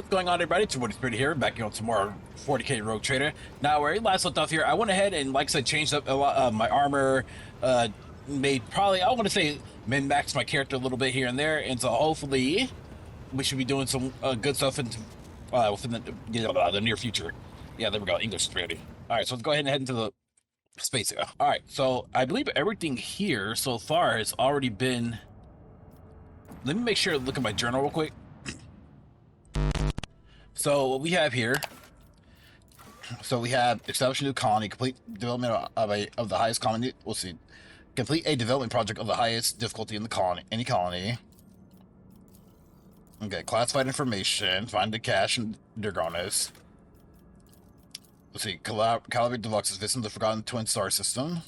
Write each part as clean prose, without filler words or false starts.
What's going on, everybody? It's Pretty here, back on some more 40k Rogue Trader. Now, where we last left off here, I went ahead and, like I said, changed up a lot of my armor, made probably, I want to say, min-max my character a little bit here and there, and so hopefully we should be doing some good stuff within the near future. Yeah, there we go. English is ready. All right, so let's go ahead and head into the space here. All right, so I believe everything here so far has already been... Let me make sure to look at my journal real quick. So what we have here, we have establish a new colony, complete development of the highest colony. We'll see. Complete a development project of the highest difficulty in the colony, any colony. Okay, classified information. Find the cache and Dragonis. Let's see. Calibrate deluxes. Visit the Forgotten Twin Star System.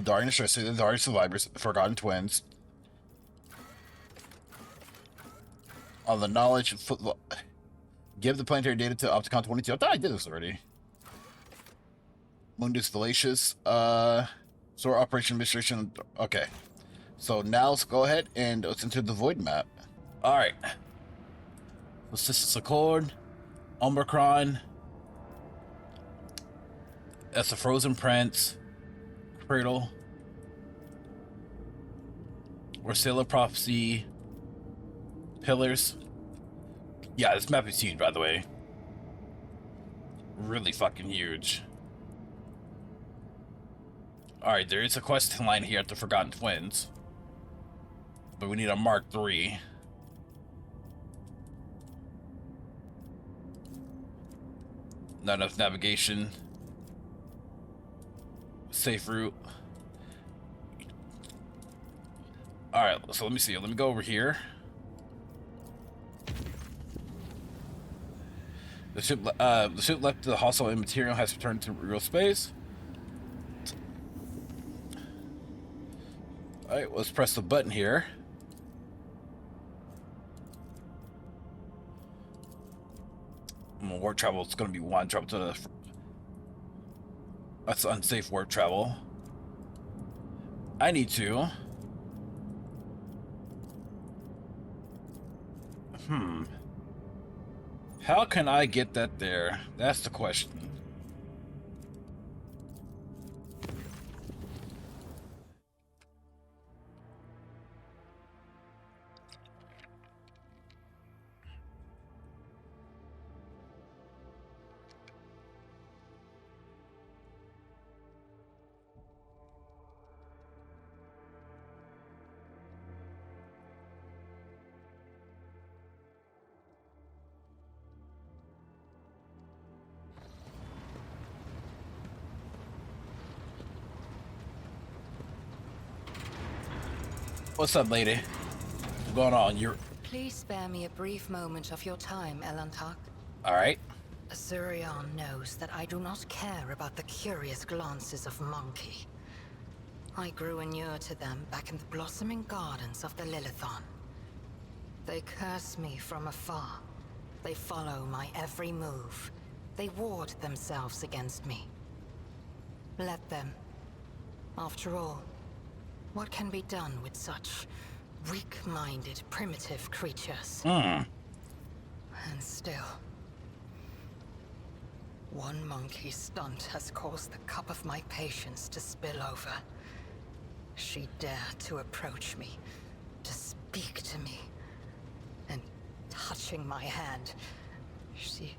Darian Stress. The Darian Survivors. Forgotten Twins. On the knowledge. Give the planetary data to Opticon 22. I thought I did this already. Mundus Fallacious. Sort Operation Administration. Okay. So now let's go ahead and let's enter the Void map. Alright. Assistance Accord. Omicron. That's the Frozen Prince. Cradle. Orsilla Prophecy. Pillars. Yeah, this map is huge, by the way. Really fucking huge. Alright, there is a quest line here at the Forgotten Twins. But we need a Mark III. Not enough navigation. Safe route. Alright, so let me see. Let me go over here. The ship left the hostile material has returned to real space. Alright, let's press the button here. Warp travel is going to be one. Travel to the... That's unsafe warp travel. I need to... How can I get that there? That's the question. What's up, lady? What's going on? You're... Please spare me a brief moment of your time, Elantak. Alright. Azurion knows that I do not care about the curious glances of Monkey. I grew inured to them back in the blossoming gardens of the Lilithon. They curse me from afar. They follow my every move. They ward themselves against me. Let them. After all, what can be done with such weak-minded, primitive creatures? And still, one monkey stunt has caused the cup of my patience to spill over. She dared to approach me, to speak to me, and touching my hand, she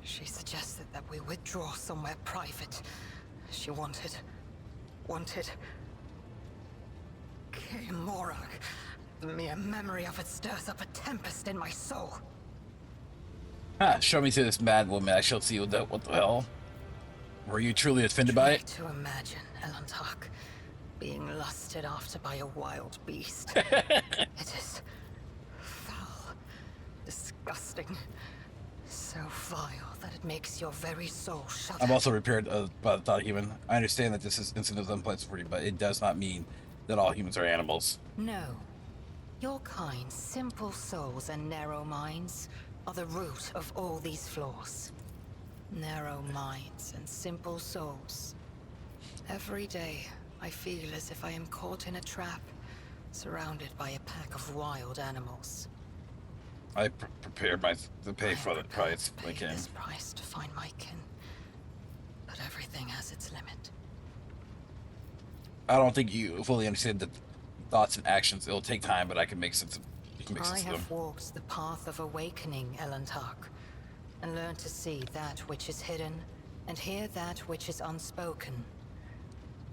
suggested that we withdraw somewhere private. She wanted... Morag. The mere memory of it stirs up a tempest in my soul. Show me to this mad woman. I shall see what the hell. Were you truly offended by it? To imagine, Elantak, being lusted after by a wild beast. It is foul, disgusting, so vile that it makes your very soul shudder. I'm also repaired by the thought of human. I understand that this is incident of unpleasant for you, but it does not mean that all humans are animals. No. Your kind, simple souls and narrow minds are the root of all these flaws. Narrow minds and simple souls. Every day, I feel as if I am caught in a trap, surrounded by a pack of wild animals. I prepared to pay for the price I pay can. this price to find my kin, but everything has its limit. I don't think you fully understand the thoughts and actions. It'll take time, but I can make sense. You can make I sense of them. have walked the path of awakening, Elantark, and learned to see that which is hidden and hear that which is unspoken.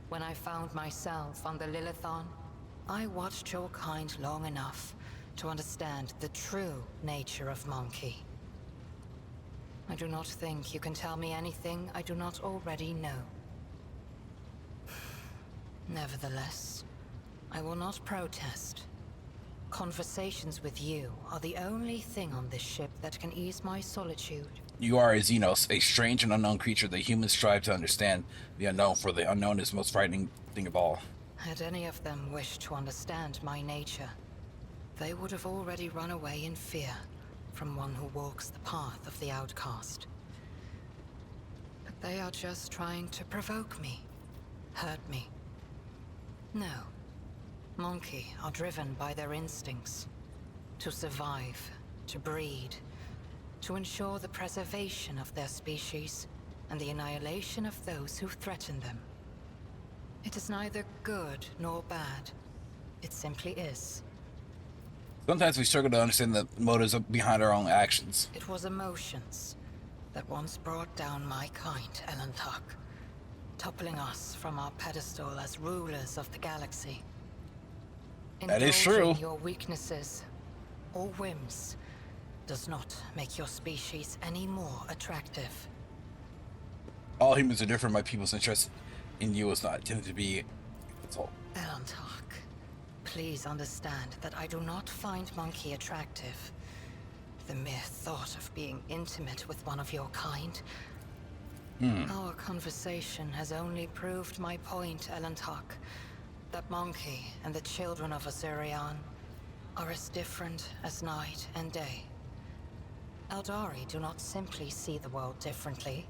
When I found myself on the Lilithon, I watched your kind long enough to understand the true nature of Monkey. I do not think you can tell me anything I do not already know. Nevertheless, I will not protest. Conversations with you are the only thing on this ship that can ease my solitude. You are a Xenos, a strange and unknown creature that humans strive to understand the unknown, for the unknown is the most frightening thing of all. Had any of them wished to understand my nature, they would have already run away in fear from one who walks the path of the outcast. But they are just trying to provoke me, hurt me. No. Monkey are driven by their instincts. To survive, to breed, to ensure the preservation of their species and the annihilation of those who threaten them. It is neither good nor bad. It simply is. Sometimes we struggle to understand the motives behind our own actions. It was emotions that once brought down my kind, Elantark, toppling us from our pedestal as rulers of the galaxy. That is true. Indulging your weaknesses or whims does not make your species any more attractive. All humans are different. My people's interest in you is not intended to be. That's all. Elantark, please understand that I do not find Monkey attractive. The mere thought of being intimate with one of your kind. Our conversation has only proved my point, Elantark. That Monkey and the children of Azurian are as different as night and day. Eldari do not simply see the world differently.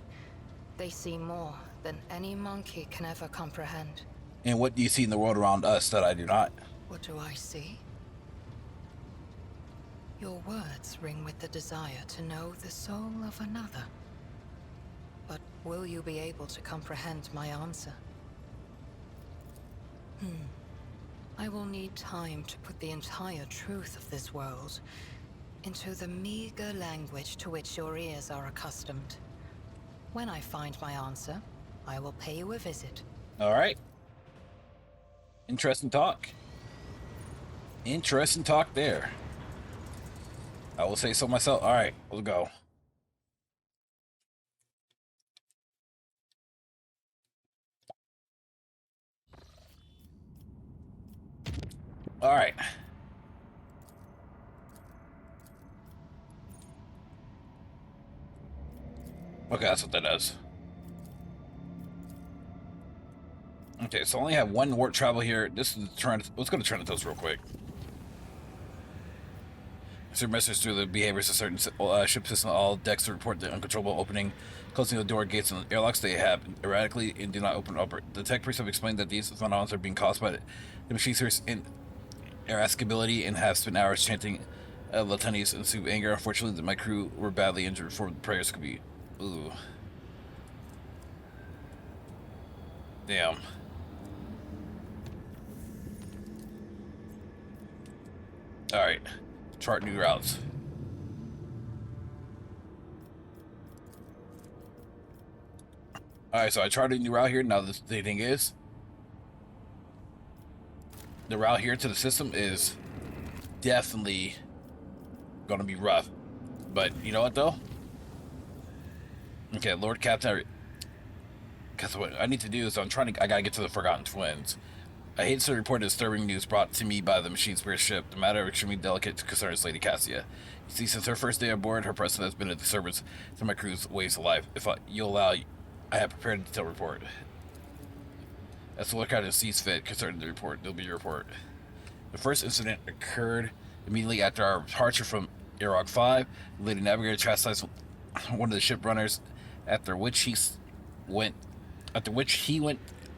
They see more than any monkey can ever comprehend. And what do you see in the world around us that I do not? What do I see? Your words ring with the desire to know the soul of another. But will you be able to comprehend my answer? I will need time to put the entire truth of this world into the meager language to which your ears are accustomed. When I find my answer, I will pay you a visit. All right. Interesting talk. Interesting talk there. I will say so myself. All right, let's go. All right. Okay, that's what that does. Okay, so I only have one warp travel here. This is let's go to Trinitos real quick. Sir message through the behaviors of certain ship system. All decks report the uncontrollable opening, closing the door gates and airlocks. They have erratically and do not open up. The tech priests have explained that these phenomena are being caused by the machine's irascibility and have spent hours chanting litanies and soothe anger. Unfortunately, my crew were badly injured before the prayers could be. Ooh. Damn. Alright. Chart new routes. Alright, so I charted a new route here. Now the thing is, the route here to the system is definitely gonna be rough. But you know what though? Okay, Lord Captain, because what I need to do is I gotta get to the Forgotten Twins. I hate to report disturbing news brought to me by the Machine Spirit ship. The matter of extremely delicate concerns Lady Cassia. You see, since her first day aboard, her presence has been a disturbance to my crew's ways of life. If you allow, I have prepared a detailed report. As the Lord Captain sees fit concerning the report, there'll be a report. The first incident occurred immediately after our departure from Iraq 5. The Lady Navigator chastised one of the ship runners, after which he went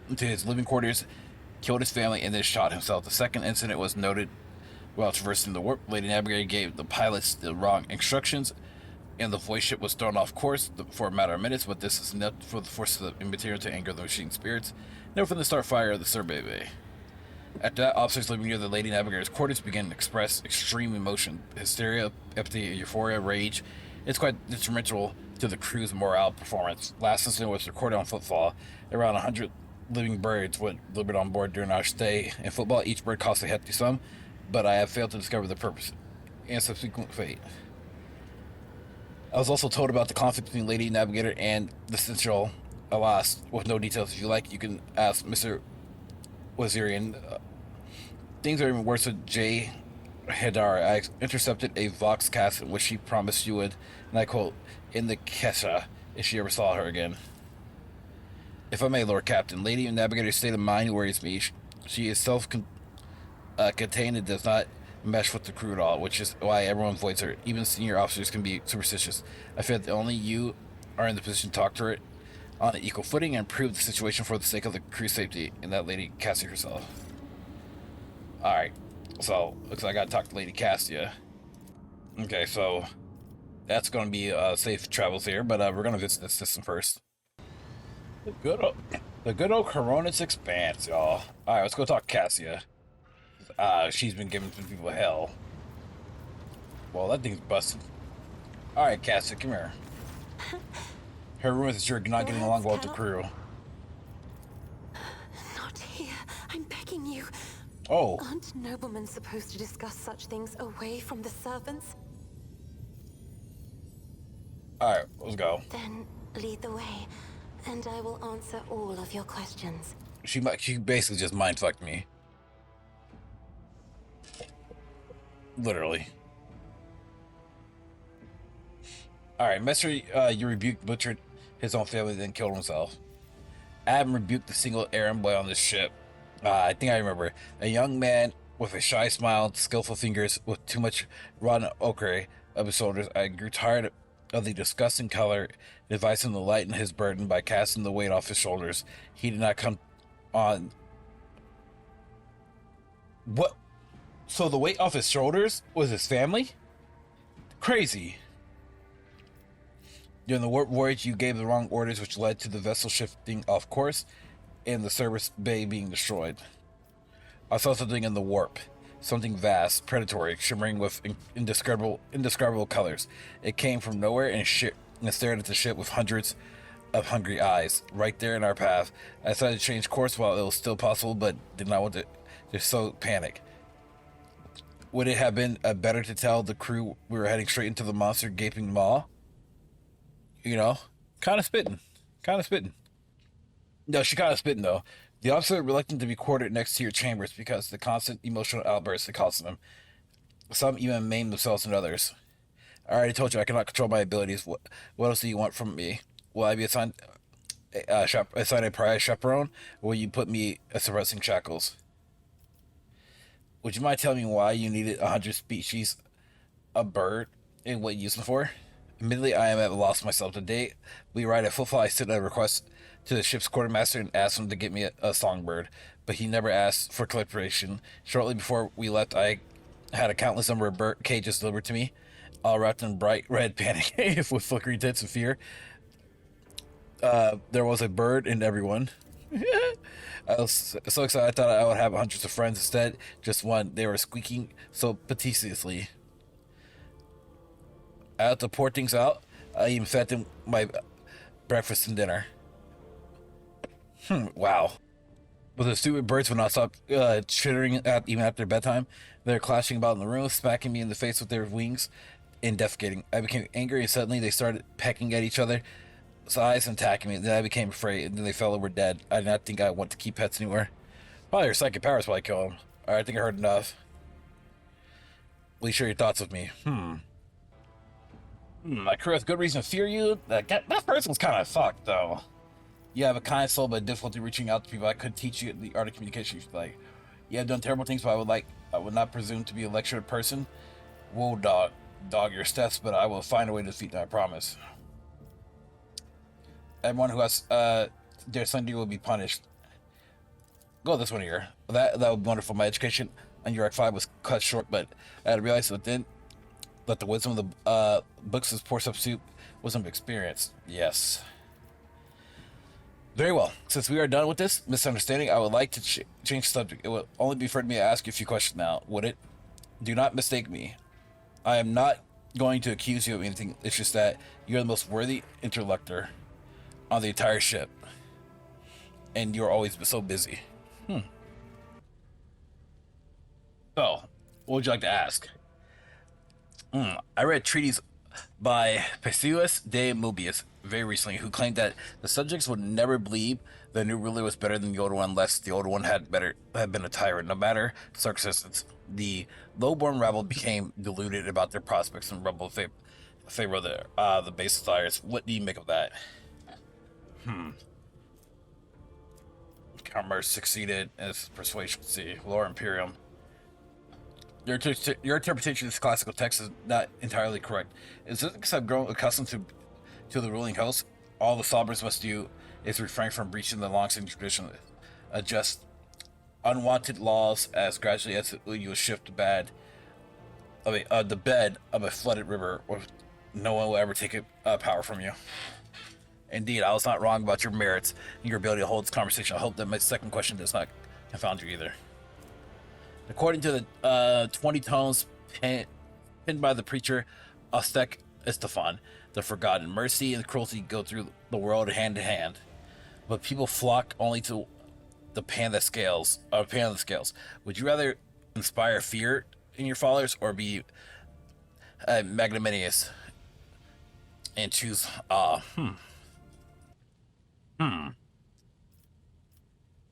into his living quarters, killed his family, and then shot himself. The second incident was noted While traversing the warp, Lady Navigator gave the pilots the wrong instructions, and the voice ship was thrown off course for a matter of minutes, but this is enough for the forces of the interior to anger the machine spirits, never from the start fire of the survey bay. After that, officers living near the Lady Navigator's quarters began to express extreme emotion, hysteria, empathy, euphoria, rage. It's quite detrimental to the crew's morale performance. Last incident was recorded on Footfall. Around 100 living birds were delivered on board during our stay in Football. Each bird cost a hefty sum, but I have failed to discover the purpose and subsequent fate. I was also told about the conflict between Lady Navigator and the Central Alas, with no details. If you like, you can ask Mr. Wazirian. Things are even worse with Jay Hadar. I intercepted a Vox cast in which she promised she would, and I quote, in the Kesha, if she ever saw her again. If I may, Lord Captain, Lady Navigator's state of mind worries me. She is self-contained and does not mesh with the crew at all, which is why everyone avoids her. Even senior officers can be superstitious. I feel that only you are in the position to talk to her on an equal footing and improve the situation for the sake of the crew's safety, and that Lady Cassia herself. Alright, so looks like I gotta talk to Lady Cassia. Okay, so that's gonna be safe travels here, but we're gonna visit this system first. The good old Coronis Expanse, y'all. Alright, let's go talk to Cassia. She's been giving some people hell. Well, that thing's busted. Alright, Cassia, come here. Her rumors that you're not getting along well with the crew. Not here. I'm begging you. Oh. Aren't noblemen supposed to discuss such things away from the servants? Alright, let's go. Then lead the way, and I will answer all of your questions. She basically just mind-fucked me. Literally. Alright, Messer, you rebuked, butchered his own family, then killed himself. Adam rebuked the single errand boy on this ship. I think I remember. A young man with a shy smile, skillful fingers, with too much rotten ochre of his shoulders. I grew tired of the disgusting color, advising him to lighten his burden by casting the weight off his shoulders. He did not come on. What? So the weight off his shoulders was his family? Crazy. During the warp voyage, you gave the wrong orders, which led to the vessel shifting off course and the service bay being destroyed. I saw something in the warp. Something vast, predatory, shimmering with indescribable colors. It came from nowhere and stared at the ship with hundreds of hungry eyes, right there in our path. I decided to change course while it was still possible, but did not want to just so panic. Would it have been better to tell the crew we were heading straight into the monster gaping maw? You know, kind of spitting. No, she kind of spitting, though. The officer reluctant to be quartered next to your chambers because of the constant emotional outbursts it causes them. Some even maim themselves and others. I already told you I cannot control my abilities. What else do you want from me? Will I be assigned a prize chaperone, or will you put me as suppressing shackles? Would you mind telling me why you needed 100 species of bird and what you use them for? Admittedly, I am at a loss myself. Today, we ride at Footfall. I sent a request to the ship's quartermaster and asked him to get me a songbird, but he never asked for collaboration. Shortly before we left, I had a countless number of bird cages delivered to me, all wrapped in bright red panic with flickering tints of fear. There was a bird in everyone. I was so excited I thought I would have hundreds of friends. Instead, just one. They were squeaking so piteously. I had to pour things out. I even fed them my breakfast and dinner. Wow. But the stupid birds would not stop chittering even after bedtime. They were clashing about in the room, smacking me in the face with their wings, and defecating. I became angry, and suddenly they started pecking at each other's eyes and attacking me. Then I became afraid, and then they fell over dead. I did not think I want to keep pets anywhere. Probably your psychic powers probably kill them. Alright, I think I heard enough. Please share your thoughts with me. My crew has good reason to fear you. That person's kind of fucked, though. You have a kind soul, but difficulty reaching out to people. I could teach you the art of communication. Like, you have done terrible things, but I would not presume to be a lectured person. Whoa, dog your steps, but I will find a way to defeat them, I promise. Everyone who has their Sunday will be punished. Go this one here. That would be wonderful. My education on your Act 5 was cut short, but I had realized within that the wisdom of the books is poor substitute wisdom of experience. Yes. Very well. Since we are done with this misunderstanding, I would like to change the subject. It will only be fair to me to ask you a few questions now. Would it? Do not mistake me. I am not going to accuse you of anything. It's just that you're the most worthy interlocutor on the entire ship. And you're always so busy. So, what would you like to ask? I read treaties by Perseus de Mobius very recently, who claimed that the subjects would never believe the new ruler was better than the old one unless the old one had been a tyrant. No matter circumstances, the lowborn rabble became deluded about their prospects and rebel favor of the base desires. What do you make of that? Commerce succeeded in its persuasion. See, Lore Imperium. Your interpretation of this classical text is not entirely correct. Is it because I've grown accustomed to the ruling house? All the sovereigns must do is refrain from breaching the long-standing tradition, adjust unwanted laws as gradually as you shift the bed of a flooded river, or no one will ever take power from you. Indeed, I was not wrong about your merits and your ability to hold this conversation. I hope that my second question does not confound you either. According to the 20 tomes penned by the preacher Ostek Estefan, the forgotten mercy and cruelty go through the world hand in hand, but people flock only to the pan of the scales. Would you rather inspire fear in your followers or be magnanimous and choose I'm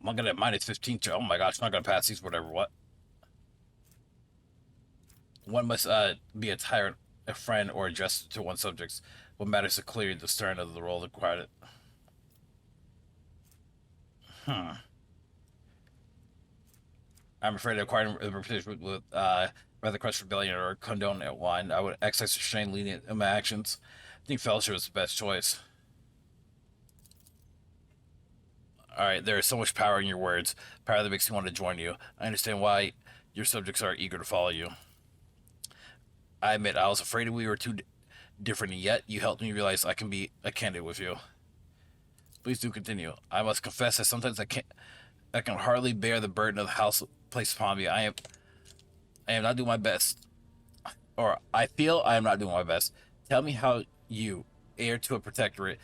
not gonna minus 15. Oh my gosh, not gonna pass these. Whatever. What? One must be a tyrant, a friend, or adjust to one's subjects. What matters is clearly discern of the role required. I'm afraid acquiring a reputation with rather crush rebellion or condone at wine. I would exercise restraint lenient in my actions. I think fellowship is the best choice. Alright, there is so much power in your words. Power that makes me want to join you. I understand why your subjects are eager to follow you. I admit, I was afraid we were too different, and yet you helped me realize I can be a candidate with you. Please do continue. I must confess that sometimes I can hardly bear the burden of the house placed upon me. I am not doing my best. Or I feel I am not doing my best. Tell me how you, heir to a protectorate,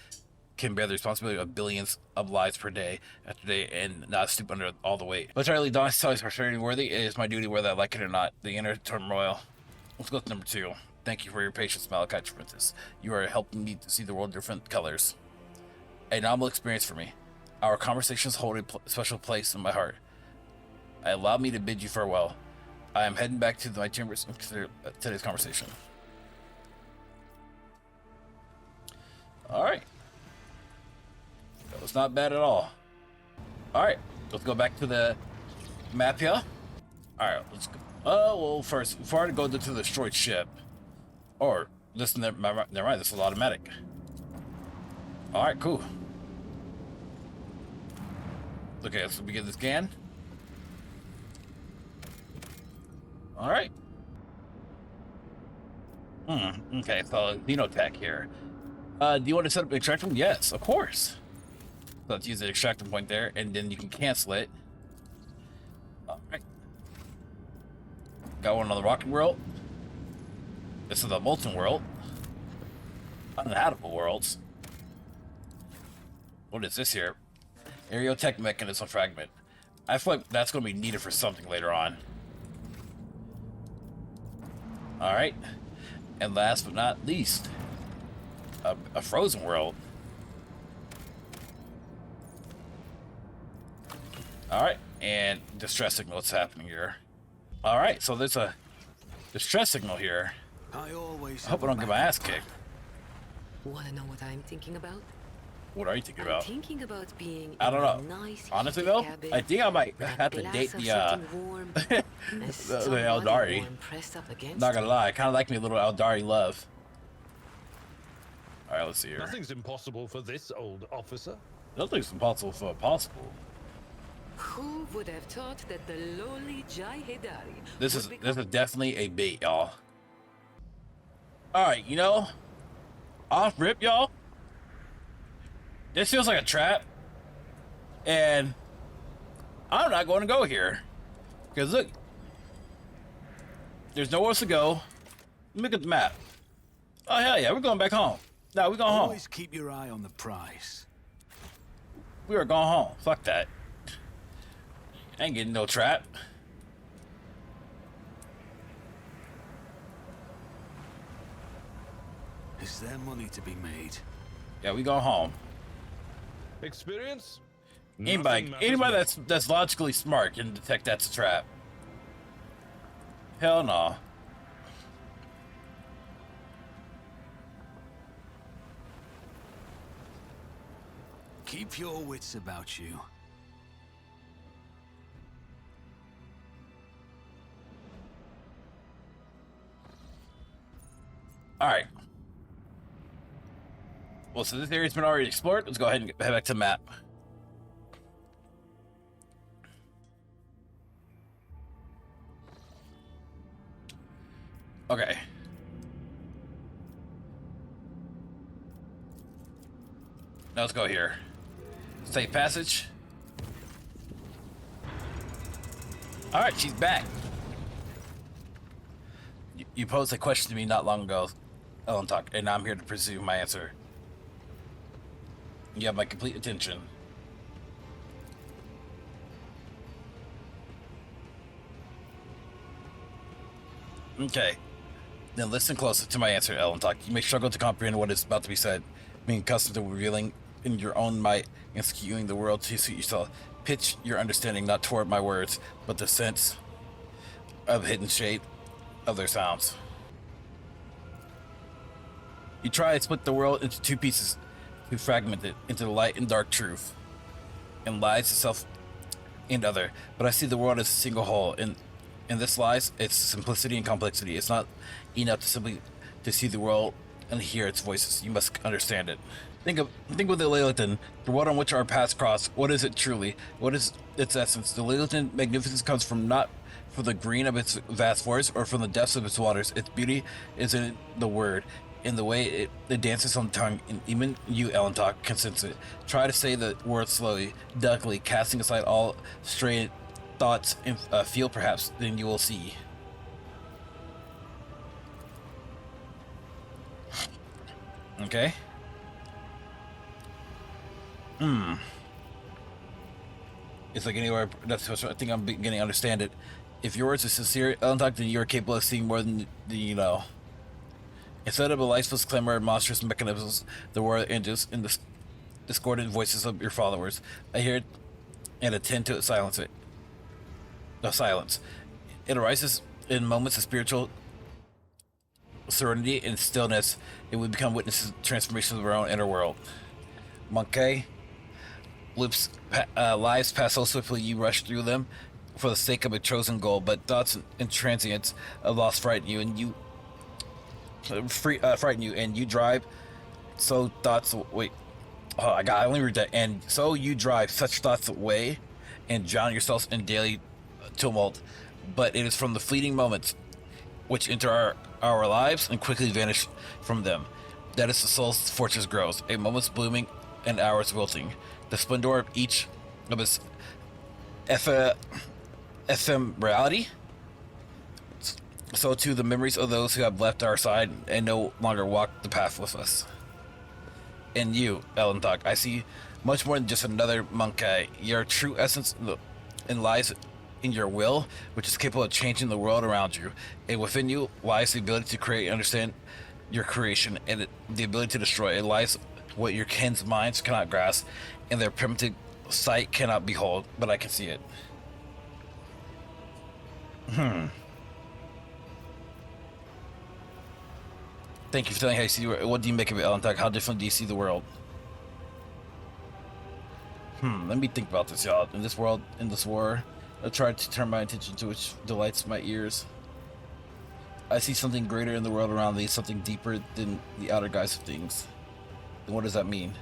can bear the responsibility of billions of lives per day after day and not stoop under all the weight. But Charlie Don is frustrating worthy. It is my duty whether I like it or not. The inner turmoil. Let's go to number 2. Thank you for your patience, Malachi Princess. You are helping me to see the world in different colors. A novel experience for me. Our conversations hold a special place in my heart. Allow me to bid you farewell. I am heading back to my chambers and consider today's conversation. Alright. That was not bad at all. Alright, let's go back to the map here. Alright, let's go. Oh, well, first, before I go to the destroyed ship. Or, this, never mind, this is automatic. Alright, cool. Okay, let's begin the scan. Alright. Okay, so Xenotech here. Do you want to set up an extraction? Yes, of course. So let's use the extraction point there, and then you can cancel it. Alright. Got one on the rocket world. This is the molten world. Uninhabitable worlds. What is this here? Aerotech mechanism fragment. I feel like that's going to be needed for something later on. Alright. And last but not least, a frozen world. Alright. And distress signal. What's happening here? Alright, so there's a distress signal here. I hope I don't get my ass kicked. Wanna know what I'm thinking about? What are you thinking I'm about? thinking about being I don't know. Nice Honestly though, cabin, I think I might have to date the Eldari. Not gonna lie, I kind of like me a little Eldari love. All right, let's see here. Nothing's impossible for this old officer. Nothing's impossible for possible. Who would have thought that the lowly Jai Hedari This would is become definitely a bait, y'all. All right, you know, off rip, y'all. This feels like a trap, and I'm not going to go here because look, there's nowhere else to go. Look at the map. Oh hell yeah, we're going back home. No, we're going home. Always keep your eye on the prize. We are going home. Fuck that. I ain't getting no trap. Is there money to be made? Yeah, we going home. Experience? Anybody that's logically smart can detect that's a trap. Hell no. Keep your wits about you. All right. Well, so this area's been already explored. Let's go ahead and head back to the map. Okay. Now let's go here. Safe passage. All right, she's back. You posed a question to me not long ago, Ellen Talk, and I'm here to pursue my answer. You have my complete attention. Okay. Then listen closely to my answer, Ellen Talk. You may struggle to comprehend what is about to be said, being accustomed to revealing in your own might and skewing the world to suit yourself. Pitch your understanding not toward my words, but the sense of hidden shape of their sounds. You try to split the world into two pieces, to fragment it into the light and dark truth, and lies to self and other. But I see the world as a single whole, and in this lies its simplicity and complexity. It's not enough to simply to see the world and hear its voices. You must understand it. Think with the Lilithan, the world on which our paths cross. What is it truly? What is its essence? The Lilithan magnificence comes from not from the green of its vast forest or from the depths of its waters. Its beauty is in the word, in the way it dances on the tongue, and even you, Elentok, can sense it. Try to say the word slowly, delicately, casting aside all stray thoughts and feel perhaps, then you will see. Okay. It's like anywhere. That's what I think I'm beginning to understand it. If your words are sincere, Elentok, then you are capable of seeing more than you know. Instead of a lifeless clamor and monstrous mechanisms, the world angels and the discordant voices of your followers. I hear it and attend to it. Silence it. No silence. It arises in moments of spiritual serenity and stillness, and we become witnesses to transformations of our own inner world. Monkey, lives pass so swiftly you rush through them for the sake of a chosen goal, but thoughts and transients of loss frighten you, and you frighten you, and you drive. So thoughts wait. Oh, I only read that. And so you drive such thoughts away, and drown yourselves in daily tumult. But it is from the fleeting moments which enter our lives and quickly vanish from them that is the soul's fortress grows. A moment's blooming, and hours wilting. The splendor of each of its ephemerality. So too the memories of those who have left our side and no longer walk the path with us. In you, Elentok, I see much more than just another monkey. Your true essence lies in your will, which is capable of changing the world around you. And within you lies the ability to create and understand your creation, and the ability to destroy. It lies what your kin's minds cannot grasp, and their primitive sight cannot behold, but I can see it. Thank you for telling how you see the world. What do you make of it, Elentok? How different do you see the world? Let me think about this, y'all. In this world, in this war, I tried to turn my attention to which delights my ears. I see something greater in the world around me, something deeper than the outer guise of things. Then what does that mean?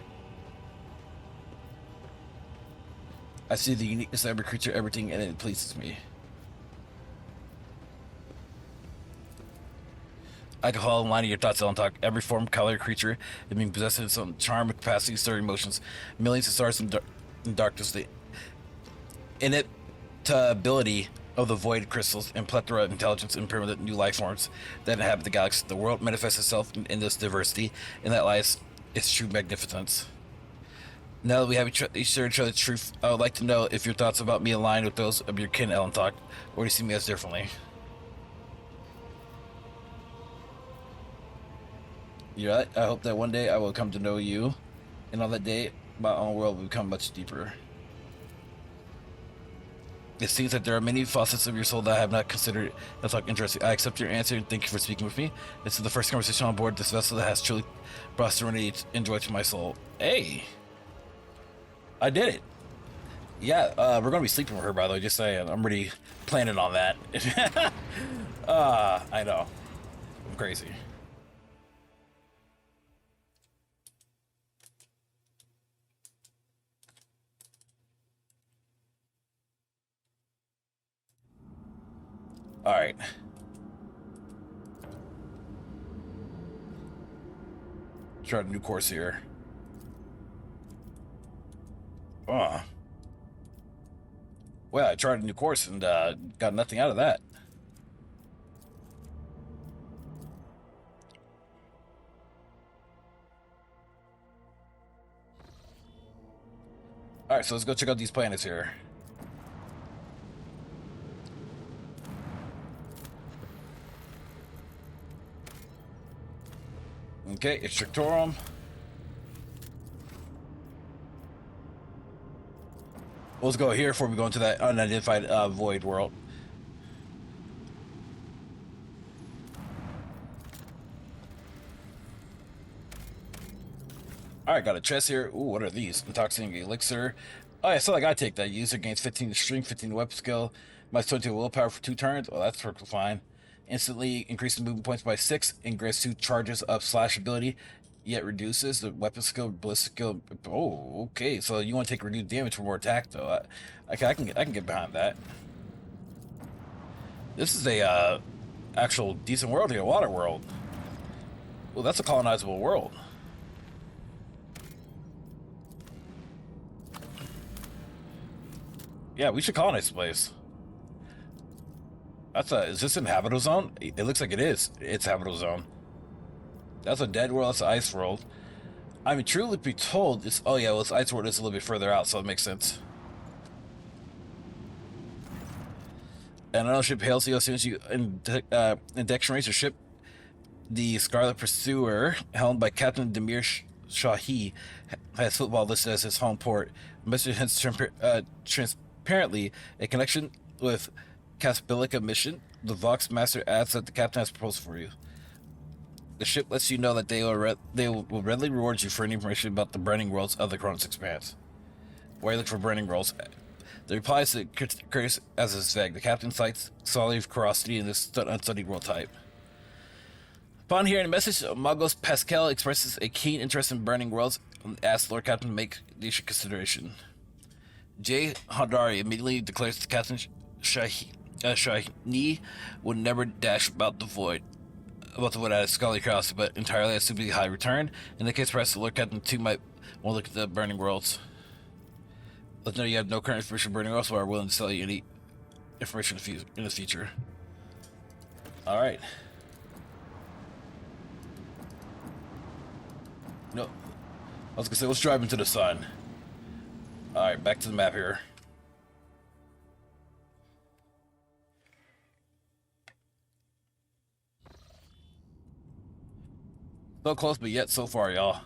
I see the uniqueness of every creature, everything, and it pleases me. I can follow in line of your thoughts, Ellen Talk. Every form, color, creature, it being possessed of some charm, capacity, stirring emotions. Millions of stars in darkness. The inevitability of the void crystals and plethora of intelligence and permanent new life forms that inhabit the galaxy. The world manifests itself in this diversity, and that lies its true magnificence. Now that we have each other's truth, I would like to know if your thoughts about me align with those of your kin, Ellen Talk, or do you see me as differently? You're right. I hope that one day I will come to know you, and on that day, my own world will become much deeper. It seems that there are many facets of your soul that I have not considered. That's like interesting. I accept your answer and thank you for speaking with me. This is the first conversation on board this vessel that has truly brought serenity and joy to my soul. Hey, I did it. Yeah, we're gonna be sleeping with her, by the way. Just saying, I'm really planning on that. I know, I'm crazy. All right. Try a new course here. Well, I tried a new course and got nothing out of that. All right, so let's go check out these planets here. Okay, it's Strictorum. Let's go here before we go into that unidentified void world. Alright, got a chest here. Ooh, what are these? Intoxicating elixir. Oh, yeah, so I gotta take that. User gains 15 strength, 15 weapon skill, minus 22 willpower for 2 turns. Oh, that's perfectly fine. Instantly increases movement points by 6 and grants 2 charges of slash ability, yet reduces the weapon skill, ballistic skill. Oh, okay. So you want to take reduced damage for more attack, though. I can get behind that. This is a actual decent world here, a water world. Well, that's a colonizable world. Yeah, we should colonize this place. Is this in habitable zone? It looks like it is. It's habitable zone. That's a dead world, that's an ice world. I mean, truly be told, oh yeah, well, this ice world is a little bit further out, so it makes sense. And another ship hails you as soon as you indection race your ship. The Scarlet Pursuer, helmed by Captain Demir Shahi, has football listed as his home port. Message hints transparently a connection with Casbilica mission. The Vox Master adds that the captain has proposed for you. The ship lets you know that they will readily reward you for any information about the burning worlds of the Cronus Expanse. Why you look for burning worlds? The reply is curious as is vague. The captain cites solid curiosity in this unstudied world type. Upon hearing the message, Magos Pascal expresses a keen interest in burning worlds and asks Lord Captain to make the issue consideration. J. Hadari immediately declares to Captain Shahni would never dash about the void out of scholarly curiosity, but entirely as to high return. In the case, perhaps the Lord Captain too might want to look at the burning worlds. Let's know you have no current information on burning worlds, so are willing to sell you any information in the future. All right. No, I was gonna say let's drive into the sun. All right, back to the map here. So close, but yet so far, y'all.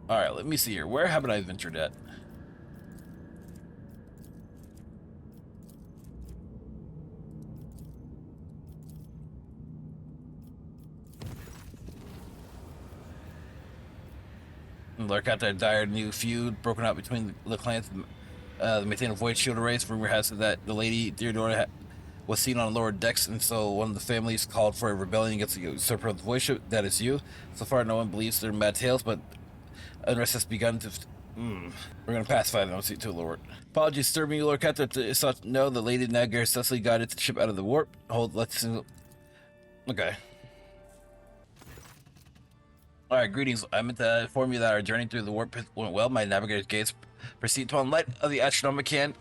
Alright, let me see here. Where haven't I ventured at? Lurk out that dire new feud broken out between the clans. The maintain a void shield race. Rumor has it that the Lady Theodora was seen on lower decks, and so one of the families called for a rebellion against the usurper of the void ship. That is you. So far, no one believes they're mad tales, but unrest has begun We're gonna pacify them. See to Lord. Apologies, disturbing you, Lord Captain. It's not no. The Lady Nagar successfully guided the ship out of the warp. Hold. Let's. Okay. All right. Greetings. I meant to inform you that our journey through the warp went well. My navigator's gates proceed to light of the astronomical can.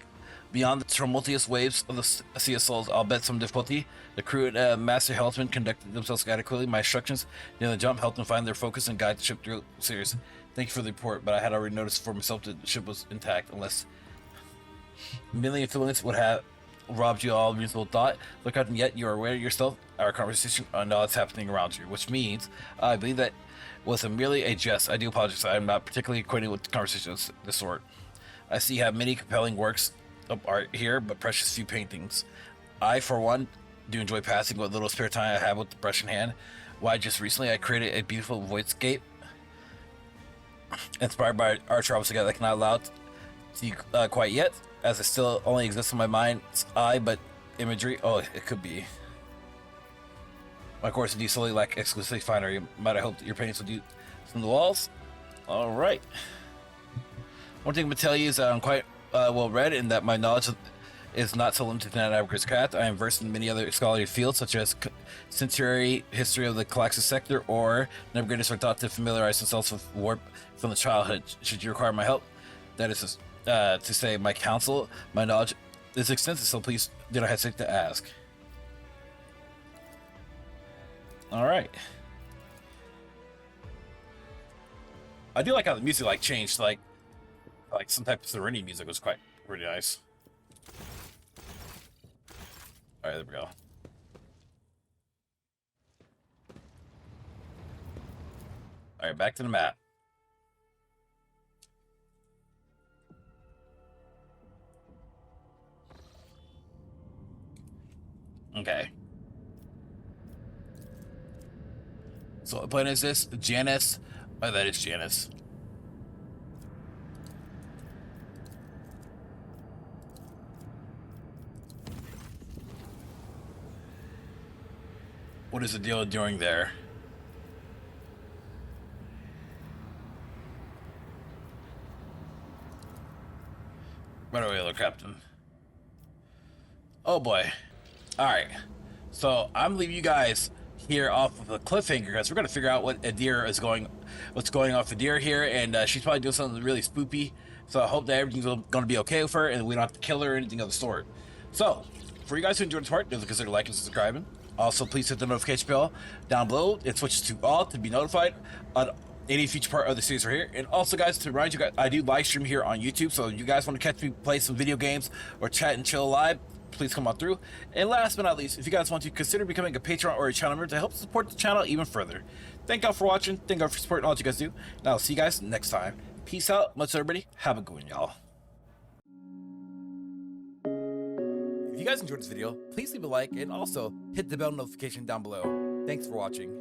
Beyond the tumultuous waves of the Sea of Souls, I'll bet some difficulty. The crew and Master Helmsman conducted themselves adequately. My instructions near the jump helped them find their focus and guide the ship through series. Thank you for the report, but I had already noticed for myself that the ship was intact, unless million influence would have robbed you all of reasonable thought. Look out, and yet you are aware yourself our conversation and all that's happening around you, which means I believe that was merely a jest. I do apologize. I am not particularly acquainted with conversations of this sort. I see you have many compelling works of art here, but precious few paintings. I, for one, do enjoy passing what little spare time I have with the brush in hand. Why, just recently I created a beautiful voidscape inspired by our travels together. I cannot allow it to you quite yet, as it still only exists in my mind's eye, but imagery, oh, it could be. My course, do solely lack exclusively finery. Might I hope that your paintings will do from the walls? All right. One thing I'm gonna tell you is that I'm quite well read, and that my knowledge is not so limited to Navigator's Craft. I am versed in many other scholarly fields, such as centenary history of the Calaxis sector, or navigators are taught to familiarize themselves with warp from the childhood. Should you require my help, that is to say my counsel, my knowledge is extensive, so please do not hesitate to ask. All right. I do like how the music changed, like some type of Serenity music was quite pretty nice. All right, there we go. All right, back to the map. Okay. So what planet is this? Janus. Oh, that is Janus. What is the deal doing there? Right away, Lord Captain. Oh boy. Alright. So I'm leaving you guys here off of a cliffhanger because we're gonna figure out what's going on with Adir here, and she's probably doing something really spoopy. So I hope that everything's gonna be okay with her and we don't have to kill her or anything of the sort. So, for you guys who enjoyed this part, don't consider liking and subscribing. Also, please hit the notification bell down below and switch to all to be notified on any future part of the series right here. And also, guys, to remind you guys, I do live stream here on YouTube, so if you guys want to catch me play some video games or chat and chill live, please come on through. And last but not least, if you guys want to consider becoming a patron or a channel member to help support the channel even further. Thank y'all for watching. Thank y'all for supporting all that you guys do. And I'll see you guys next time. Peace out. Much everybody. Have a good one, y'all. If you guys enjoyed this video, please leave a like and also hit the bell notification down below. Thanks for watching.